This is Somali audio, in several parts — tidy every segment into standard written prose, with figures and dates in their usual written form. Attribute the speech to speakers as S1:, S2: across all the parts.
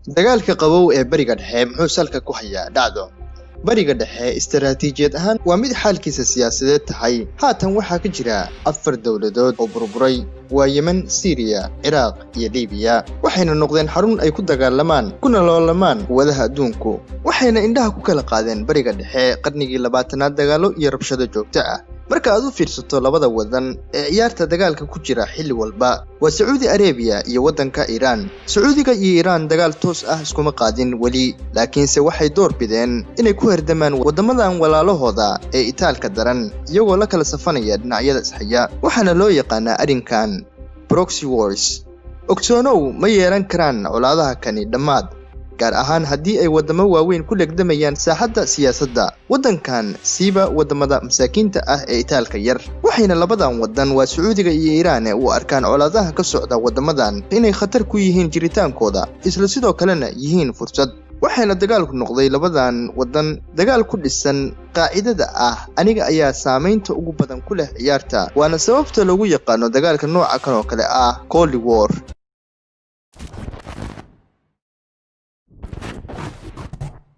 S1: Dagaalka Qabow ee Bariga Dhexe muxuu salka ku hayaa dhacdo. Bariga Dhexe istaraatiijiyad ahaan waa mid xaalkiisa siyaasadeed tahay. Haatan waxaa ka jira 4 dawladood oo burburay waa Yemen, Syria, Iraq iyo Liibiya. Waxayna noqdeen xarun ay ku dagaalamaan kuna loolamaan quwadaha adduunku. Waxayna indhaha ku kala qaadeen Bariga Dhexe qarnigii 20aad dagaalo iyo rabshado joogto ah. Marka aad u fiirsato labada wadan ee ciyaarta dagaalka ku jira xilli walba waa Saudi Arabia iyo wadanka Iran. Sacuudiga iyo Iran dagaal toos ah iskuma qaadin wali, laakiinse waxay door bideen inay ku herdamaan wadamadan walaalahooda ee itaalka daran iyagoo la kala safanaya dhinacyada isxaya. Waxaana loo yaqaanaa arrinkan proxy wars. Ogsoonow ma yeelan karaan colaadaha kani dhammaad, gaar ahaan haddii ay wadamo waaweyn ku legdamayaan saaxadda siyaasadda wadankan siiba wadamada masaakiinta ah ee itaalka yar. Waxayna labadan wadan waa Sacuudiga iyo Iran u arkaan colaadaha ka socda wadamadan inay khatar ku yihiin jiritaankooda, isla sidoo kalena yihiin fursad. Waxayna dagaalku noqday labadan wadan dagaal ku dhisan qaacidada ah aniga ayaa saameynta ugu badan ku leh ciyaarta, waana sababta lagu yaqaano dagaalka nooca kan oo kale ah Cold War.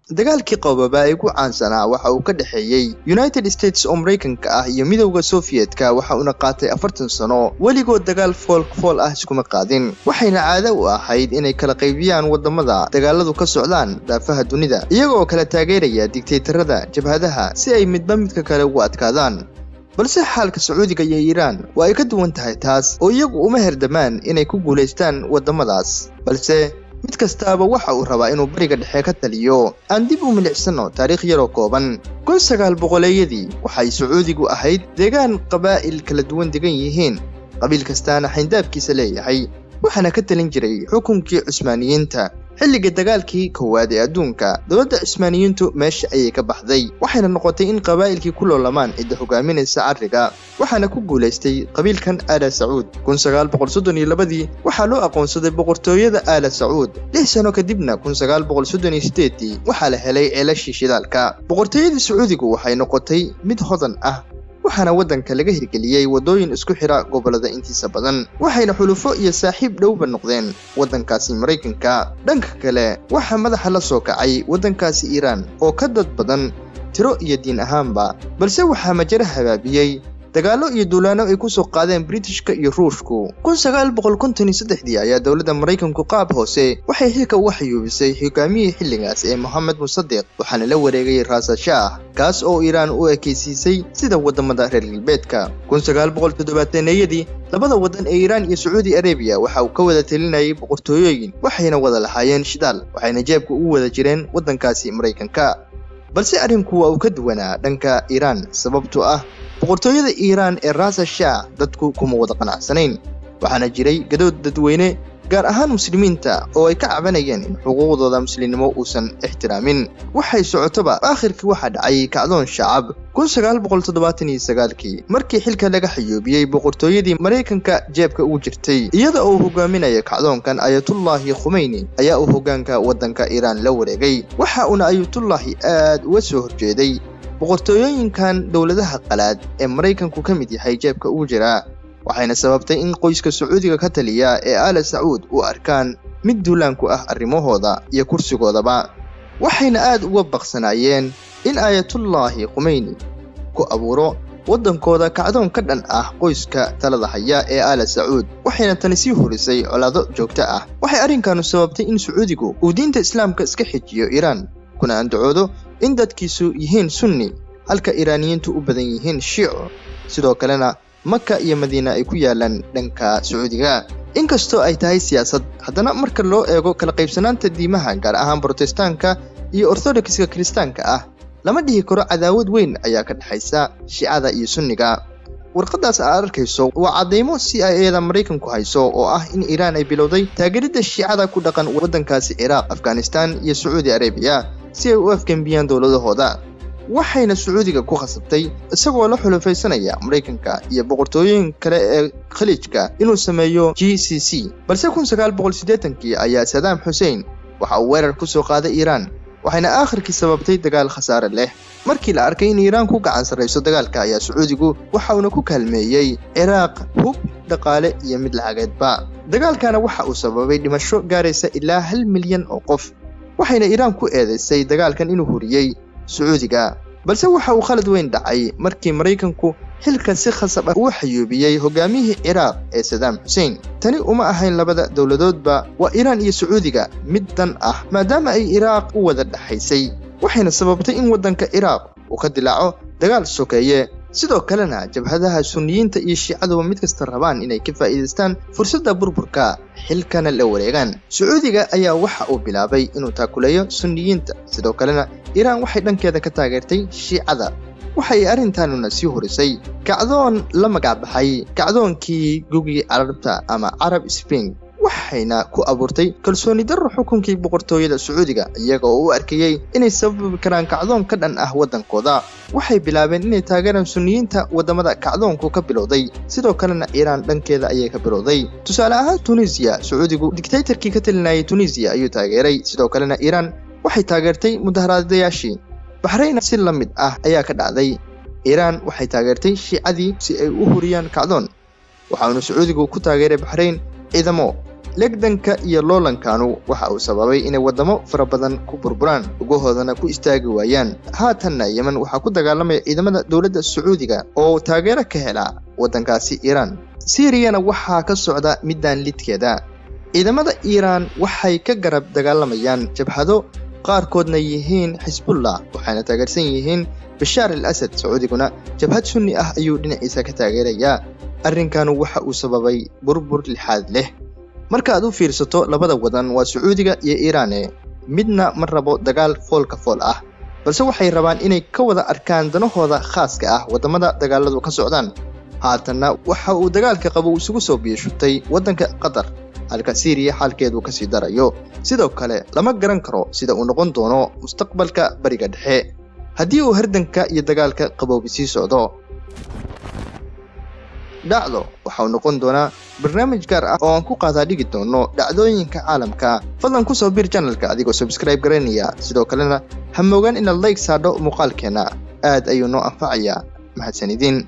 S1: Dagaalkii Qabow ee ugu caansanaa waxa uu ka dhaxeeyay United States oo Mareykanka ah iyo midowga Soviyetka, waxa uu qaatay 40 sano. weligood dagaal fool ah iskuma qaadin. Waxayna caado u ahayd inay kala qaybiyaan wadamada dagaaladu ka socdaan daafaha dunida, iyagoo kala taageeraya dictatorada jabhadaha si ay midba midka kale ugu adkaadaan. balse xaalka Sacuudiga iyo Iran waa ay ka duwan tahay taas, oo iyagu uma herdamaan inay ku guuleystaan wadamadaas, balse mid kastaaba waxa uu rabaa inuu Bariga Dhexe ka taliyo. aan dib u milicsano taariikh yar oo kooban. 1900yadii waxay Sacuudigu ahayd deegaan qabaa'il kala duwan degan yihiin, qabiil kastaana xindaabkiisa leeyahay, waxaana ka talin jiray xukunkii Cusmaaniyiinta. xilliga dagaalkii koowaad ee adduunka dowladda Cusmaaniyiintu meesha ayay ka baxday, waxayna noqotay in qabaa'ilkii ku loolamaan cidda hogaaminaysa Bariga, waxaana ku guuleystay qabiilkan Aala Sacuud. 1932 waxaa loo aqoonsaday boqortooyada Aala Sacuud. 6 sano kadibna 1938 waxaa la helay ceelashii shidaalka. boqortooyadii Sacuudigu waxay noqotay mid hodan ah, waxaana wadanka laga hirgeliyay wadooyin isku xira gobolada intiisa badan, waxayna xulufo iyo saaxiib dhowba noqdeen wadankaasi Mareykanka. dhanka kale waxaa madaxa la soo kacay wadankaasi Iran oo ka dad badan tiro iyo diin ahaanba, balse waxaa majara habaabiyay dagaalo iyo duulaano ay ku soo qaadeen Britishka iyo Ruushku. 1953 ayaa dowladda Mareykanku qaab hoose waxay xilka u xayuubisay hogaamiyihii xilligaas ee Mohammad Musaddiq, waxaana la wareegay Raasa Shah, kaas oo Iran u ekaysiisay sida wadamada reer galbeedka. 1970yadii labada wadan ee Iran iyo Saudi Arabia waxa uu ka wada talinayay boqortooyooyin, waxayna wada lahaayeen shidaal, waxayna jeebka u wada jireen wadankaasi Mareykanka. balse arrinku waa uu ka duwanaa dhanka Iran, sababtoo ah boqortooyada Iran ee Raasa Shah dadku kuma wada qanacsanayn. waxaana jiray gadood dadweyne gaar ahaan muslimiinta oo ay ka cabanayeen in xuquuqdooda muslimnimo uusan ixtiraamin. waxay socotoba aakhirkii waxaa dhacay kacdoon shacab 1979 markii xilka laga xayuubiyay boqortooyadii Mareykanka jeebka ugu jirtay, iyada oo hogaaminaya kacdoonkan Ayatollah Khomeini ayaa uu hogaanka wadanka Iran la wareegay. waxa uu Ayatollah aad uga soo horjeeday boqortooyooyinkan dowladaha qalaad ee Mareykanku ka mid yahay jeebka ugu jira, waxayna sababtay in qoyska Sacuudiga ka taliya ee Aala Sacuud u arkaan mid duulaan ku ah arrimahooda iyo kursigoodaba. waxayna aad uga baqsanaayeen in Ayatollah Khomeini ku abuuro wadankooda kacdoon ka dhan ah qoyska talada haya ee Aala Sacuud, waxayna tani sii horisay colaado joogto ah. waxay arrinkan sababtay in Sacuudigu uu diinta Islaamka iska xijiyo Iran, kuna andacoodo in dadkiisu yihiin Sunni halka Iraaniyiintu u badan yihiin Shiico, sidoo kalena Makka iyo Madiina ay ku yaalaan dhanka Sacuudiga. inkastoo ay tahay siyaasad, haddana marka loo eego kala qaybsanaanta diimaha gaar ahaan Protestaanka iyo Orthodoxiska Kiristaanka ah, lama dhihi karo cadaawad weyn ayaa ka dhaxaysa Shiicada iyo Sunniga. warqadaas aad arkayso waa cadeymo CIA-da Mareykanku hayso oo ah in Iran ay bilowday taageeridda Shiicada ku dhaqan wadankaasi Iraq, Afghanistan iyo Saudi Arabia si ay u afgambiyaan dowladahooda. waxayna Sacuudiga ku khasabtay isagoo la xulufaysanaya Mareykanka iyo boqortooyin kale ee Khaliijka inuu sameeyo GCC. balse 1980kii ayaa Saddam Hussein waxa uu weerar ku soo qaaday Iran, waxayna aakhirkii sababtay dagaal khasaare leh. markii la arkay in Iran ku gacan sareyso dagaalka ayaa Sacuudigu waxa uu ku kaalmeeyay Iraq hub dhaqaale iyo mid lacageedba. Dagaalkana waxa uu sababay dhimasho gaaraysa ilaa 1 milyan oo qof, waxayna Iiraan ku eedeysay dagaalkan inuu huriyay Sacuudiga. balse waxa uu khalad weyn dhacay markii Mareykanku xilka si khasab ah u xayuubiyay hogaamiyihii Ciraaq ee Saddam Hussein. Tani uma ahayn labada dawladoodba, waa Iiraan iyo Sacuudiga mid dan ah maadaama ay Ciraaq u wada dhaxaysay, waxayna sababtay in waddanka Ciraaq uu ka dilaaco dagaal sokeeye. sidoo kalena jabhadaha Sunniyiinta iyo Shiicadu mid kasta rabaan inay ka faa'iideystaan fursadda burburka xilkana la wareegaan. Sacuudiga ayaa waxa uu bilaabay inuu taakuleeyo Sunniyiinta, sidoo kalena Iiraan waxay dhankeeda ka taageertay Shiicada. waxay arrintaanuna sii horisay kacdoon la magac baxay kacdoonkii gugii Carabta ama Arab Spring, waxayna ku abuurtay kalsooni darro xukunkii boqortooyada Sacuudiga iyaga oo u arkayay inay sababi karaan kacdoon ka dhan ah waddankooda. waxay bilaabeen inay taageeraan Sunniyiinta wadamada kacdoonku ka bilowday, sidoo kalena Iiraan dhankeeda ayay ka bilowday. tusaale ahaan Tunisia, Sacuudigu dictatorkii ka talinayay Tunisia ayuu taageeray, sidoo kalena Iiraan waxay taageertay mudaharaadayaashii. Bahrayn si la mid ah ayaa ka dhacday, Iiraan waxay taageertay Shiicadii si ay u huriyaan kacdoon, waxaana Sacuudigu ku taageeray Bahrayn ciidamo. legdanka iyo loolankanu waxa uu sababay inay wadamo fara badan ku burburaan, ugahoodana ku istaagi waayaan. haatanna Yemen waxaa ku dagaalamaya ciidamada dawladda Sacuudiga oo taageero ka hela waddankaasi Iiraan. Siiriyana waxaa ka socda midaan lidkeeda. ciidamada Iiraan waxay ka garab dagaalamayaan jabhado qaarkoodna yihiin Xisbullah, waxayna taageersan yihiin Bashaar al-Asad. Sacuudiguna jabhad Sunni ah ayuu dhinaciisa ka taageerayaa. arrinkanu waxa uu sababay burbur lixaad leh. marka aad u fiirsato labada wadan waa Sacuudiga iyo Iiraan, midna ma rabo dagaal foolka fool ah, balse waxay rabaan inay ka wada arkaan danahooda khaaska ah wadamada dagaaladu ka socdaan. haatanna waxa uu dagaalka Qabow isugu soo biyashutay waddanka Qatar, halka Syria xaalkeedu ka sii darayo. sidoo kale lama garan karo sida uu noqon doono mustaqbalka Bariga Dhexe haddii uu hardanka iyo dagaalka Qabow sii socdo. dhacdo waxa uu noqon doonaa barnaamij gaar ah oo aan ku qaadaa dhigi doono dhacdooyinka caalamka. fadlan ku soo biir channelka adigoo subscribe garanaya, sidoo kalena ha moogaan inaad like saadho muuqaalkeena, aad ayuu noo anfacayaa. mahadsanidin.